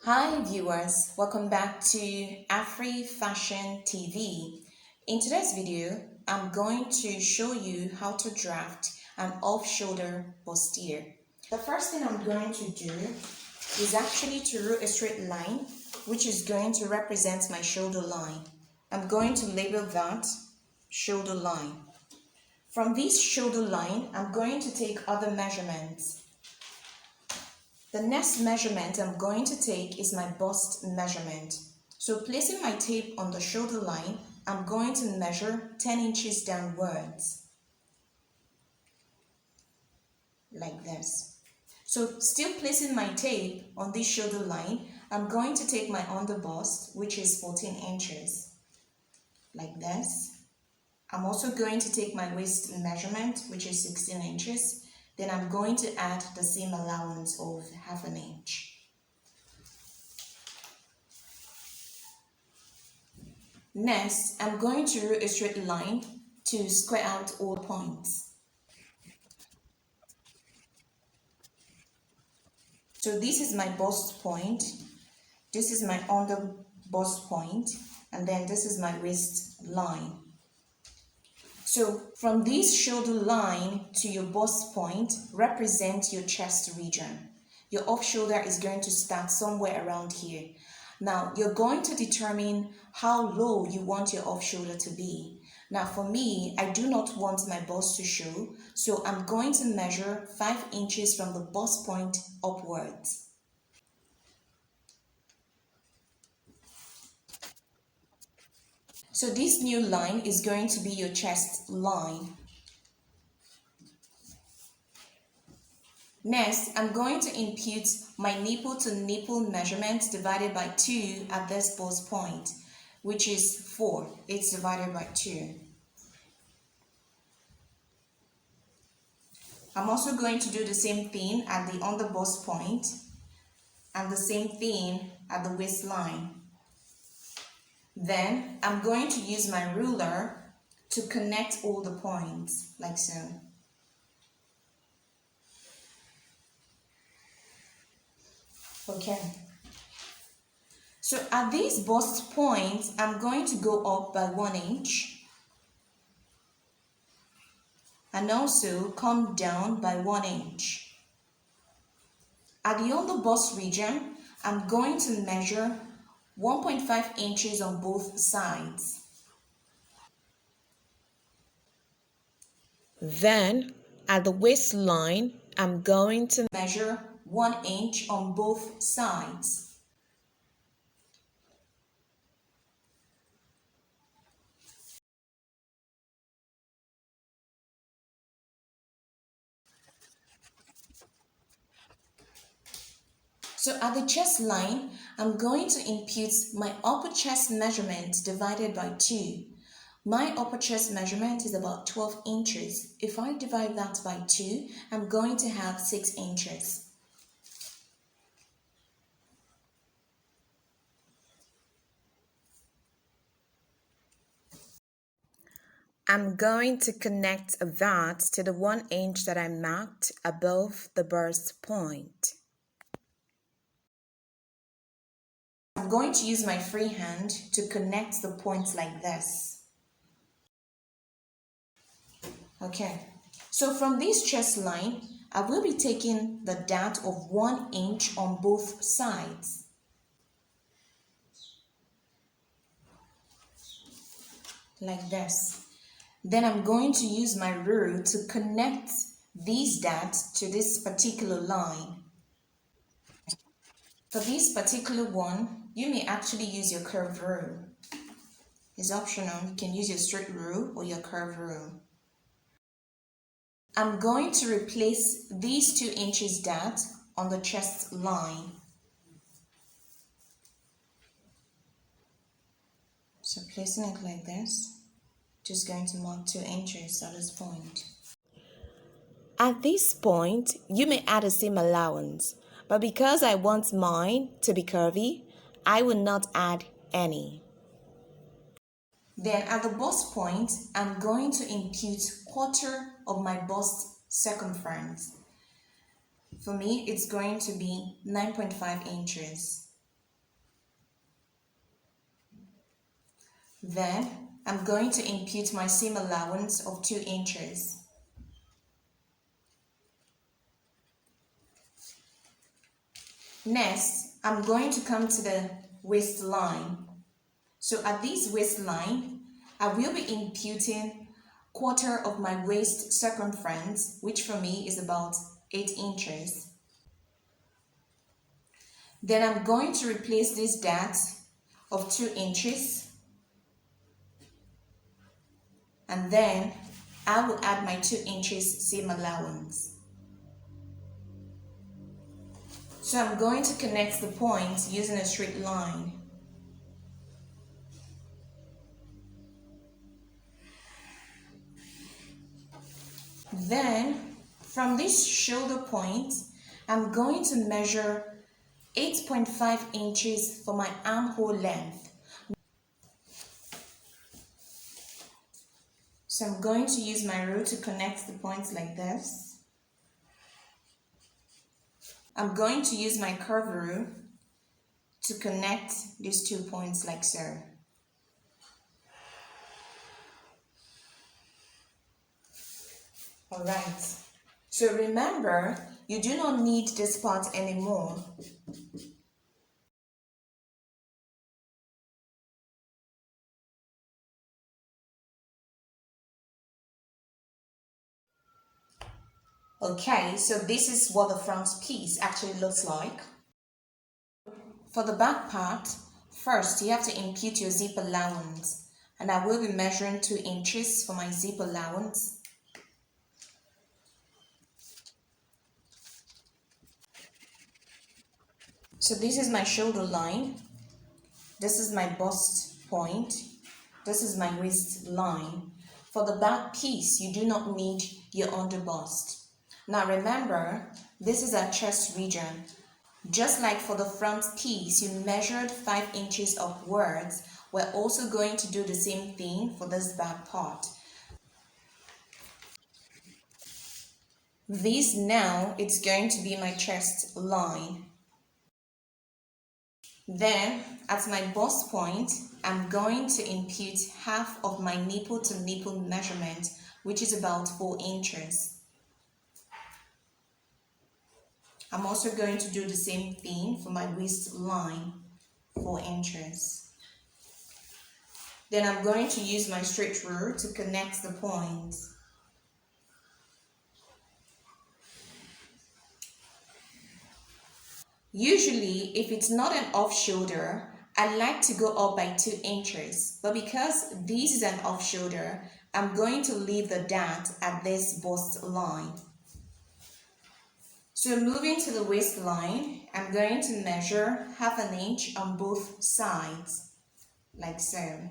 Hi viewers, welcome back to Afri Fashion TV. In today's video, I'm going to show you how to draft an off-shoulder bustier. The first thing I'm going to do is actually to draw a straight line, which is going to represent my shoulder line. I'm going to label that shoulder line. From this shoulder line, I'm going to take other measurements. The next measurement I'm going to take is my bust measurement. So placing my tape on the shoulder line, I'm going to measure 10 inches downwards. Like this. So still placing my tape on this shoulder line, I'm going to take my underbust, which is 14 inches. Like this. I'm also going to take my waist measurement, which is 16 inches. Then I'm going to add the seam allowance of half an inch. Next, I'm going to draw a straight line to square out all points. So this is my bust point, this is my under bust point, and then this is my waist line. So from this shoulder line to your bust point represents your chest region. Your off shoulder is going to start somewhere around here. Now you're going to determine how low you want your off shoulder to be. Now for me, I do not want my bust to show, so I'm going to measure 5 inches from the bust point upwards. So this new line is going to be your chest line. Next, I'm going to impute my nipple to nipple measurement divided by 2 at this bust point, which is 4. It's divided by 2. I'm also going to do the same thing at the under bust point and the same thing at the waistline. Then I'm going to use my ruler to connect all the points, like so. Okay. So at these bust points, I'm going to go up by 1 inch and also come down by 1 inch. At the under bust region, I'm going to measure 1.5 inches on both sides. Then at the waistline, I'm going to measure 1 inch on both sides. So at the chest line, I'm going to impute my upper chest measurement divided by 2. My upper chest measurement is about 12 inches. If I divide that by 2, I'm going to have 6 inches. I'm going to connect that to the 1 inch that I marked above the burst point. I'm going to use my free hand to connect the points like this. Okay, so from this chest line, I will be taking the dart of 1 inch on both sides. Like this. Then I'm going to use my rule to connect these darts to this particular line. For this particular one, you may actually use your curved rule. It's optional. You can use your straight rule or your curved rule. I'm going to replace these 2 inches dart on the chest line. So placing it like this, just going to mark 2 inches at this point. At this point, you may add a seam allowance, but because I want mine to be curvy, I will not add any. Then at the bust point, I'm going to impute 1/4 of my bust circumference. For me, it's going to be 9.5 inches. Then I'm going to impute my seam allowance of 2 inches. Next, I'm going to come to the waistline. So at this waistline, I will be imputing quarter of my waist circumference, which for me is about 8 inches. Then I'm going to replace this dot of 2 inches, and then I will add my 2 inches seam allowance. So I'm going to connect the points using a straight line. Then from this shoulder point, I'm going to measure 8.5 inches for my armhole length. So I'm going to use my rule to connect the points like this. I'm going to use my curve rule to connect these 2 points like so. Alright, so remember, you do not need this part anymore. Okay, so this is what the front piece actually looks like. For the back part, first you have to impute your zip allowance, and I will be measuring 2 inches for my zip allowance. So this is my shoulder line, this is my bust point, this is my waist line. For the back piece, you do not need your underbust. Now remember, this is our chest region. Just like for the front piece, you measured 5 inches upwards, we're also going to do the same thing for this back part. This now, it's going to be my chest line. Then, at my bust point, I'm going to impute half of my nipple to nipple measurement, which is about 4 inches. I'm also going to do the same thing for my waistline, 4 inches. Then I'm going to use my straight rule to connect the points. Usually, if it's not an off shoulder, I like to go up by 2 inches. But because this is an off shoulder, I'm going to leave the dot at this bust line. So moving to the waistline, I'm going to measure half an inch on both sides, like so.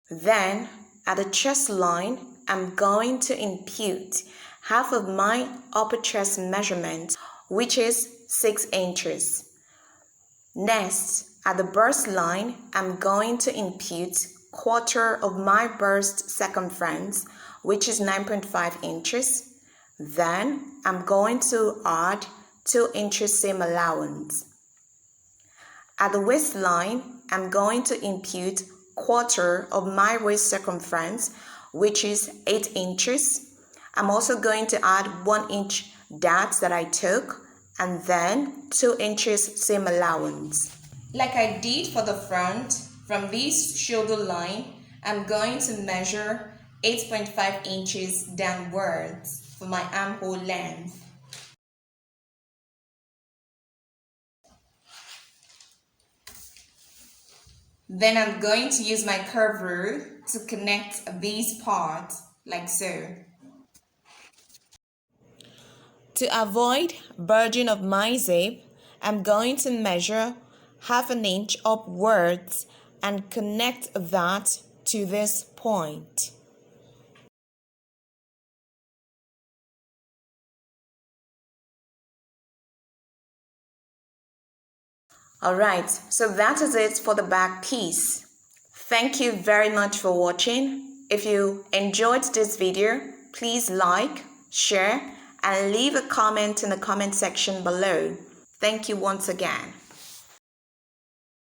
Then, at the chest line, I'm going to impute half of my upper chest measurement, which is 6 inches. Next, at the burst line, I'm going to impute quarter of my burst circumference, which is 9.5 inches. Then, I'm going to add 2 inches seam allowance. At the waistline, I'm going to impute quarter of my waist circumference, which is 8 inches. I'm also going to add 1 inch dot that I took, and then 2 inches seam allowance. Like I did for the front, from this shoulder line, I'm going to measure 8.5 inches downwards for my armhole length. Then I'm going to use my curve rule to connect these parts like so. To avoid burging of my zip, I'm going to measure half an inch upwards and connect that to this point. Alright, so that is it for the back piece. Thank you very much for watching. If you enjoyed this video, please like, share, and leave a comment in the comment section below. Thank you once again.